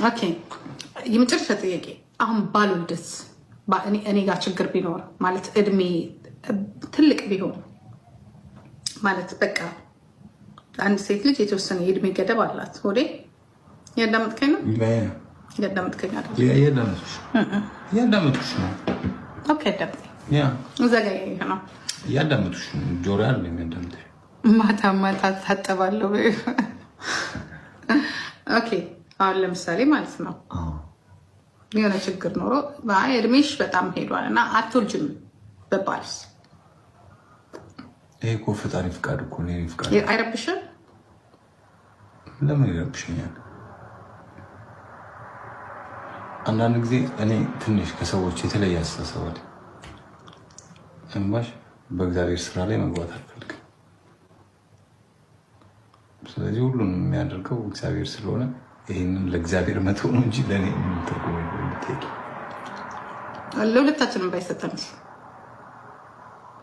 ኦኬ የመጨረሻ ጥያቄ አሁን ባልወልድስ እኔ ጋር ችግር ቢኖር ማለት እድሜ ትልቅ ቢሆን ማለት በቃ አንድ ሴት ልጅ የተወሰነ የእድሜ ገደብ አላት። ወዴ ያዳመጥከኝ ነው? ያዳመጥከኝ አይደል? ያዳመጥኩሽ ነው። ኦኬ ያዳመጥከኝ እዛ ጋር ያየህ ነው። ያዳመጥኩሽ ነው። ጆሮ ያለ የሚያዳምጥሽ ማታ ማታ ታጠባለሁ። ኦኬ አሁን ለምሳሌ ማለት ነው የሆነ ችግር ኖሮ እድሜሽ በጣም ሄዷል እና አትወልጅም በባልስ ይሄ እኮ ፈጣሪ ፍቃድ እኮ ነው። ፍቃድ አይረብሽም? ለምን ይረብሽኛል? አንዳንድ ጊዜ እኔ ትንሽ ከሰዎች የተለየ አስተሳሰብ አለ። እንባሽ በእግዚአብሔር ስራ ላይ መግባት አልፈልግም። ስለዚህ ሁሉንም የሚያደርገው እግዚአብሔር ስለሆነ ይህንን ለእግዚአብሔር መተው ነው እንጂ ለእኔ ትርጉም የለውም። ለሁለታችንም ባይሰጠን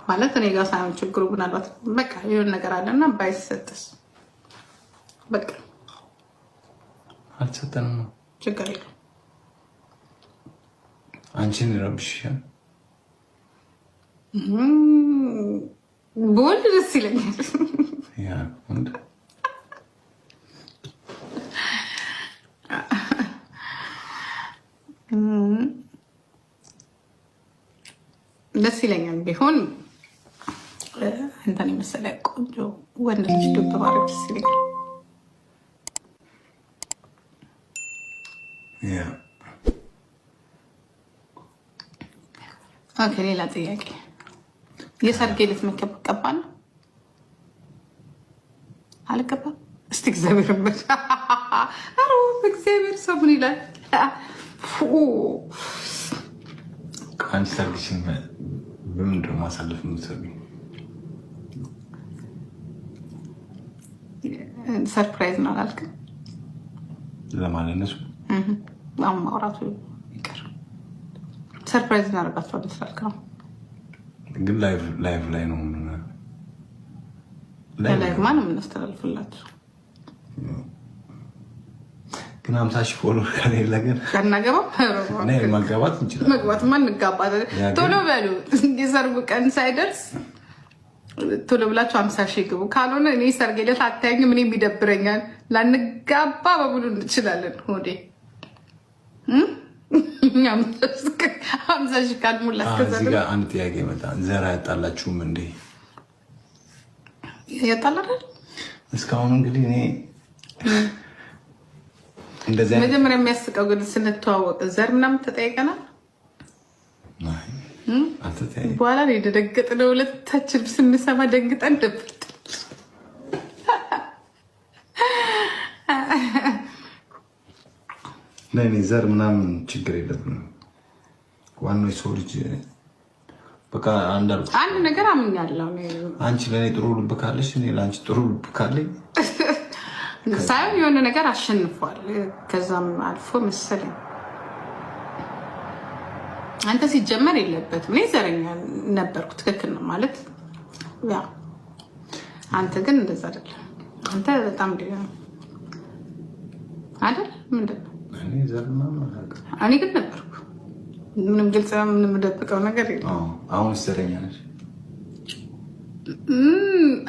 ማለት እኔ ጋር ሳይሆን ችግሩ ምናልባት በቃ የሆነ ነገር አለና ባይሰጥስ በቃ አልተሰጠንም ነው ችግር የለም። አንቺን ይረብሽሻል? በወልድ ደስ ይለኛል። ደስ ይለኛል ቢሆን እንትን የመሰለ ቆንጆ ወንድ ልጅ ዱብ ባረግ ደስ ይለኛል። ኦኬ ሌላ ጥያቄ የሰርጌ ዕለት ሜካፕ እቀባለሁ አልቀባም? እስቲ እግዚአብሔር ይመስገን። አሮ እግዚአብሔር ሰው ምን ይላል? አንቺ ሰርግሽን በምንድን ነው ማሳለፍ የምትፈልጊው? ሰርፕራይዝ ነው አላልክም? ለማለት ነው አሁን ማውራቱ ይቀር። ሰርፕራይዝ እናደርጋቸዋለን ስላልክ ነው። ግን ላይቭ ላይ ነው ላይቭ ማን የምናስተላልፍላችሁ? ግን 50 ሺህ ፎሎወር ከሌለ ግን ማጋባት እንችላለን። መግባትማ እንጋባ። ቶሎ በሉ የሰርጉ ቀን ሳይደርስ ቶሎ ብላችሁ 50 ሺህ ግቡ። ካልሆነ እኔ ሰርግ ዕለት አታዩኝም፣ እኔም ይደብረኛል። ላንጋባ በሙሉ እንችላለን። ሆዴ 50 ሺህ ካልሞላ እዚህ ጋር አንድ ጥያቄ መጣ። ዘር አያጣላችሁም እንዴ? ያጣላል እስካሁን እንግዲህ እኔ መጀመሪያ የሚያስቀው ግን ስንተዋወቅ ዘር ምናምን ተጠይቀናል። በኋላ ነው የደነገጥነው። ሁለታችን ስንሰማ ደንግጠን ደብር ለእኔ ዘር ምናምን ችግር የለብንም። ዋናው የሰው ልጅ በቃ አንድ ነገር አምኛለሁ። አንቺ ለእኔ ጥሩ ልብ ካለሽ እኔ ለአንቺ ጥሩ ልብ ካለኝ ሳይሆን የሆነ ነገር አሸንፏል። ከዛም አልፎ መሰለኝ አንተ ሲጀመር የለበትም። እኔ ዘረኛ ነበርኩ፣ ትክክል ነው ማለት ያ። አንተ ግን እንደዛ አይደለም። አንተ በጣም አይደል? ምንድን ነው እኔ ግን ነበርኩ። ምንም ግልጽ ምንም ደብቀው ነገር የለም። አሁን ዘረኛ ነሽ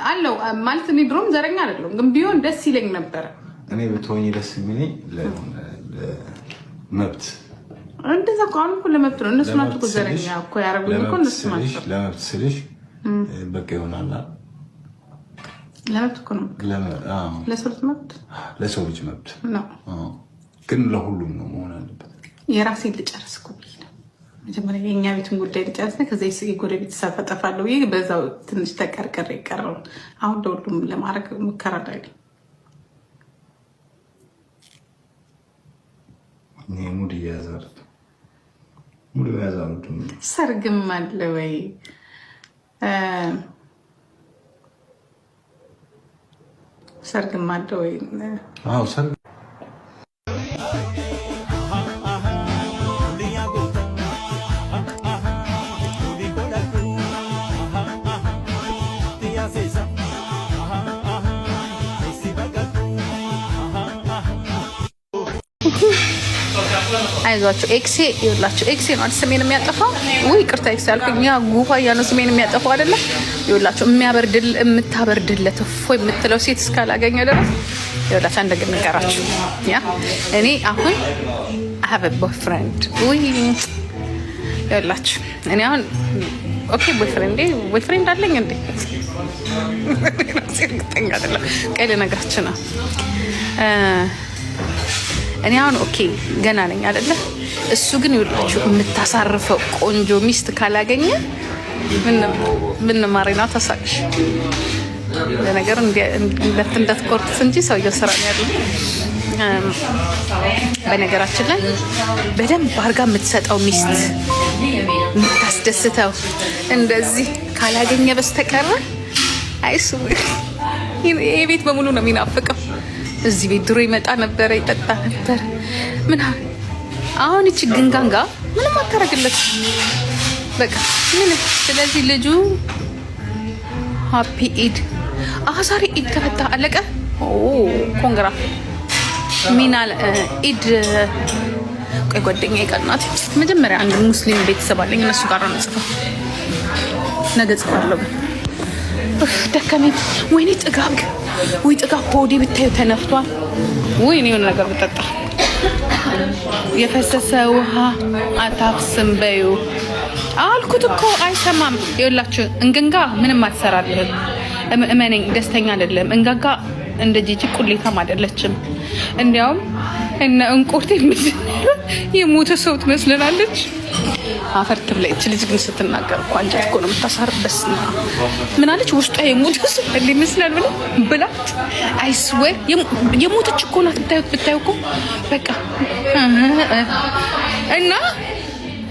አለው ማለት እኔ ድሮም ዘረኛ አይደለም፣ ግን ቢሆን ደስ ይለኝ ነበረ። እኔ ብትሆኚ ደስ የሚለኝ መብት እንደዛ እኮ አሁን እኮ ለመብት ነው። እነሱ ናቸው እኮ ዘረኛ እኮ ያደረጉኝ እኮ እነሱ ናቸው። ለመብት ስልሽ በቃ ይሆናል። ለመብት እኮ ነው ለሰው ልጅ መብት ለሰው ልጅ መብት ነው፣ ግን ለሁሉም ነው መሆን አለበት። የራሴን ልጨርስ እኮ ብዬ ነው መጀመሪያ የእኛ ቤትን ጉዳይ ልጨርስ፣ ከዚያ የጎረቤት ሳፈጠፋለሁ ብዬ በዛው ትንሽ ተቀርቀር የቀረው አሁን ለሁሉም ለማድረግ ሙከራ ላይ ሙድ እያያዛል። ሙድ እያያዛል። ሰርግም አለ ወይ? ሰርግም አለ ወይ? አዎ ሰርግ አይዟችሁ ኤክሴ ይኸውላችሁ፣ ኤክሴ ነው አይደል ስሜን የሚያጠፋው። ወይ ይቅርታ ኤክሴ አልኩኝ። ያ ጉፋያ ነው ስሜን የሚያጠፋው አይደለ? ይኸውላችሁ የምታበርድለት እፎይ የምትለው ሴት እስካላገኘ ድረስ ይኸውላችሁ አንድ ነገር ንገራችሁ። ያ እኔ አሁን I have a boyfriend ወይ ይኸውላችሁ እኔ አሁን ኦኬ ቦይፍሬንድ አለኝ እንዴ? ሲርግጠኛ አይደለም ቀይ ነገራችን ነው። እኔ አሁን ኦኬ ገና ነኝ አይደለ? እሱ ግን ይኸውላችሁ የምታሳርፈው ቆንጆ ሚስት ካላገኘ ምን ማሪና ተሳቅሽ ለነገሩ እንዳትቆርጥ እንጂ ሰውየው ስራ ነው ያለው። በነገራችን ላይ በደንብ አድርጋ የምትሰጠው ሚስት የምታስደስተው እንደዚህ ካላገኘ በስተቀር አይሱ የቤት በሙሉ ነው የሚናፍቀው። እዚህ ቤት ድሮ ይመጣ ነበረ፣ ይጠጣ ነበር ምናምን። አሁን እቺ ግንጋንጋ ምንም አታረግለት በቃ ምንም። ስለዚህ ልጁ ሃፒ ኢድ ዛሬ ኢድ ተፈታ አለቀ። ኮንግራ ሚናል ኢድ ቆይ ጓደኛዬ ቀናት መጀመሪያ አንድ ሙስሊም ቤተሰብ አለኝ፣ እነሱ ጋር ነው ጽፈው ነገ ጽፋለሁ። ደከመኝ። ወይኔ ጥጋብ ወይ ጥጋብ ሆዴ ብታዩ ተነፍቷል። ወይኔ የሆነ ነገር ብጠጣ የፈሰሰ ውሃ አታፍስም በዩ አልኩት እኮ አይሰማም። ይኸውላችሁ እንገንጋ ምንም አትሰራልህም። እመነኝ ደስተኛ አይደለም። እንጋጋ እንደ ጂጂ ቁሌታም አይደለችም። እንዲያውም እነ እንቁርቴ የሞተ ሰው ትመስለናለች። አፈር ትብለች ልጅ ግን ስትናገር እኮ አንጀት እኮ ነው የምታሳርበስ። ምን አለች ውስጧ የሞተ ሰው ይመስላል ብላት አይስዌር የሞተች እኮ ናት። ብታዩ እኮ በቃ እና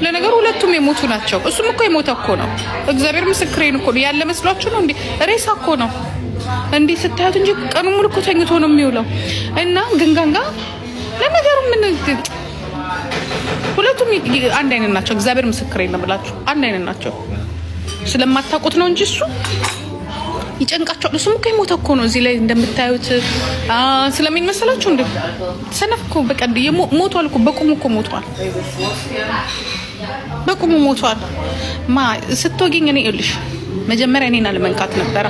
ለነገሩ ሁለቱም የሞቱ ናቸው። እሱም እኮ የሞተ እኮ ነው። እግዚአብሔር ምስክሬን እኮ ነው። ያለ መስሏችሁ ነው እንዴ? ሬሳ እኮ ነው እንዴ ስታዩት እንጂ ቀኑ ሙሉ እኮ ተኝቶ ነው የሚውለው። እና ግንጋንጋ ለነገሩ ምን ሁለቱም አንድ አይነት ናቸው። እግዚአብሔር ምስክሬን ነው ብላችሁ አንድ አይነት ናቸው። ስለማታውቁት ነው እንጂ እሱ ይጨንቃቸዋል። እሱም እኮ የሞተ እኮ ነው። እዚህ ላይ እንደምታዩት ስለምን መሰላችሁ እንዴ? ሰነፍ እኮ በቃ ሞቷል እኮ በቁሙ እኮ ሞቷል። በቁሙ ሞቷል። ስትወጊኝ እኔ ይኸውልሽ መጀመሪያ እኔን አለመንካት ነበረ።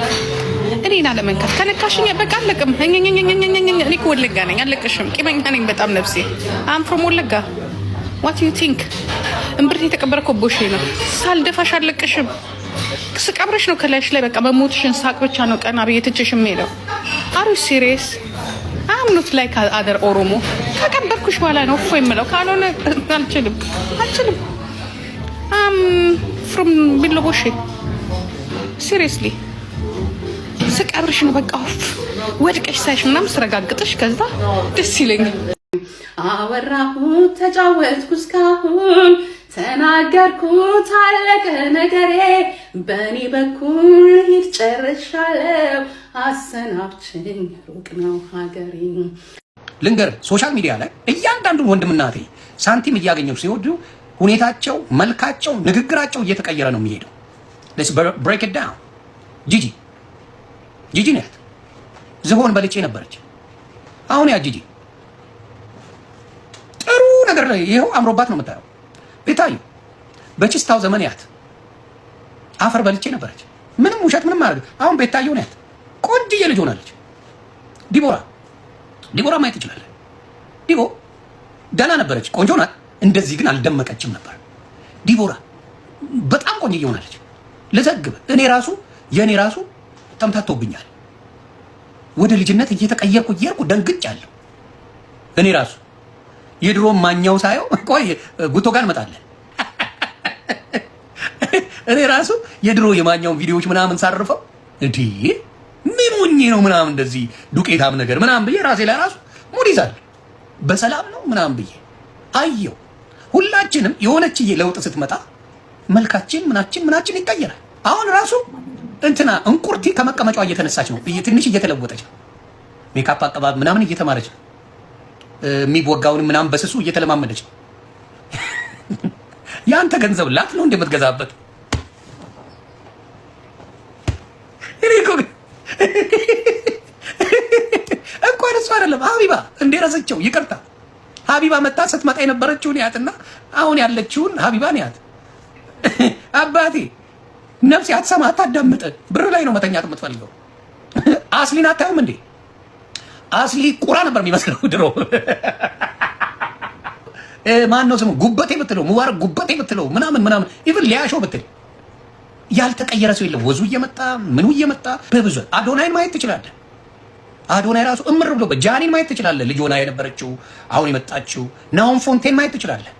እኔን አለመንካት ከነካሽኝ በቃ አለቅም። እኔ እኮ ወለጋ ነኝ፣ አለቅሽም። ቂመኛ ነኝ በጣም ነፍሴ። አም ፍሮም ወለጋ what you think እምብርት የተቀበረ እኮ ቦሼ ነው። ሳልደፋሽ አለቅሽም። ስቀብረሽ ነው ከላይሽ ላይ በቃ በሞትሽን ሳቅ ብቻ ነው ቀና ብዬ ትችሽ የምሄደው። አሩ ሲሪየስ አም ኖት ላይክ አደር ኦሮሞ። ከቀበርኩሽ በኋላ ነው እፎ የምለው። ካልሆነ አልችልም። አም ፍሮም ቢሎ ቦሼ ሲሪየስሊ ስቀብርሽ ነው በቃ ወድቀሽ ሳይሽ ምናምን ስረጋግጥሽ ከዛ ደስ ይለኛል። አወራሁ ተጫወትኩ እስካሁን ተናገርኩት አለቀ ነገሬ። በእኔ በኩል ሂድ ጨርሻለሁ፣ አሰናብችኝ ሩቅ ነው ሀገሬ። ልንገር ሶሻል ሚዲያ ላይ እያንዳንዱን ወንድምና እህቴ ሳንቲም እያገኘው ሲወዱ ሁኔታቸው፣ መልካቸው፣ ንግግራቸው እየተቀየረ ነው የሚሄደው። let's break it down። ጂጂ ናት ዝሆን በልጬ ነበረች። አሁን ያ ጂጂ ጥሩ ነገር ላይ ይሄው አምሮባት ነው የምታየው። ቤታዩ በችስታው ዘመን ያት አፈር በልጬ ነበረች። ምንም ውሸት ምንም ማድረግ። አሁን ቤታዩ ናት ቆንጅዬ ልጅ ሆናለች። ዲቦራ ማየት ይችላል። ዲቦ ደህና ነበረች፣ ቆንጆ ናት። እንደዚህ ግን አልደመቀችም ነበር። ዲቦራ በጣም ቆንጅዬ ሆናለች። ልዘግብ የኔ ራሱ ተምታቶብኛል። ወደ ልጅነት እየተቀየርኩ ደንግጫለሁ። እኔ ራሱ የድሮ ማኛው ሳየው ቆይ ጉቶ ጋር እንመጣለን። እኔ ራሱ የድሮ የማኛውን ቪዲዮዎች ምናምን ሳርፈው እንዴ ምን ሆኜ ነው ምናምን እንደዚህ ዱቄታም ነገር ምናምን ብዬ ራሴ ላይ ራሱ ሙድ ይዛለሁ። በሰላም ነው ምናምን ብዬ አየው። ሁላችንም የሆነችዬ ለውጥ ስትመጣ መልካችን ምናችን ይቀየራል። አሁን ራሱ እንትና እንቁርቲ ከመቀመጫዋ እየተነሳች ነው፣ ትንሽ እየተለወጠች ነው። ሜካፕ አቀባብ ምናምን እየተማረች ነው። የሚወጋውን ምናምን በስሱ እየተለማመደች ነው። ያንተ ገንዘብ ላት ነው እንደምትገዛበት እንኳን እሱ አይደለም ሀቢባ እንደረሰቸው ይቅርታ ሀቢባ መጣ ስትመጣ የነበረችውን ያትና አሁን ያለችውን ሀቢባን ያት። አባቴ ነፍሴ አትሰማ አታዳምጥ፣ ብር ላይ ነው መተኛት የምትፈልገው። አስሊን አታዩም እንዴ? አስሊ ቁራ ነበር የሚመስለው ድሮ። ማን ነው ስሙ? ጉበቴ ብትለው ሙባረክ ጉበቴ ብትለው ምናምን ኢቭን ሊያሾ ብትል ያልተቀየረ ሰው የለም። ወዙ እየመጣ ምኑ እየመጣ በብዙ አዶናይን ማየት ትችላለህ። አዶናይ ራሱ እምር ብሎ በጃኒን ማየት ትችላለህ። ልጅ ሆና የነበረችው አሁን የመጣችው ናሆም ፎንቴን ማየት ትችላለህ።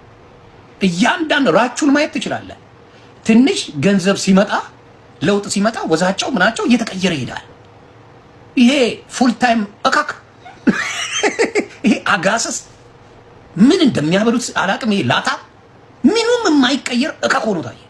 እያንዳንዱ ራቹን ማየት ትችላለህ። ትንሽ ገንዘብ ሲመጣ ለውጥ ሲመጣ ወዛቸው ምናቸው እየተቀየረ ይሄዳል። ይሄ ፉል ታይም እካክ ይሄ አጋሰስ ምን እንደሚያበሉት አላቅም። ይሄ ላታ ምኑም የማይቀየር እካክ ሆኖ ታየ።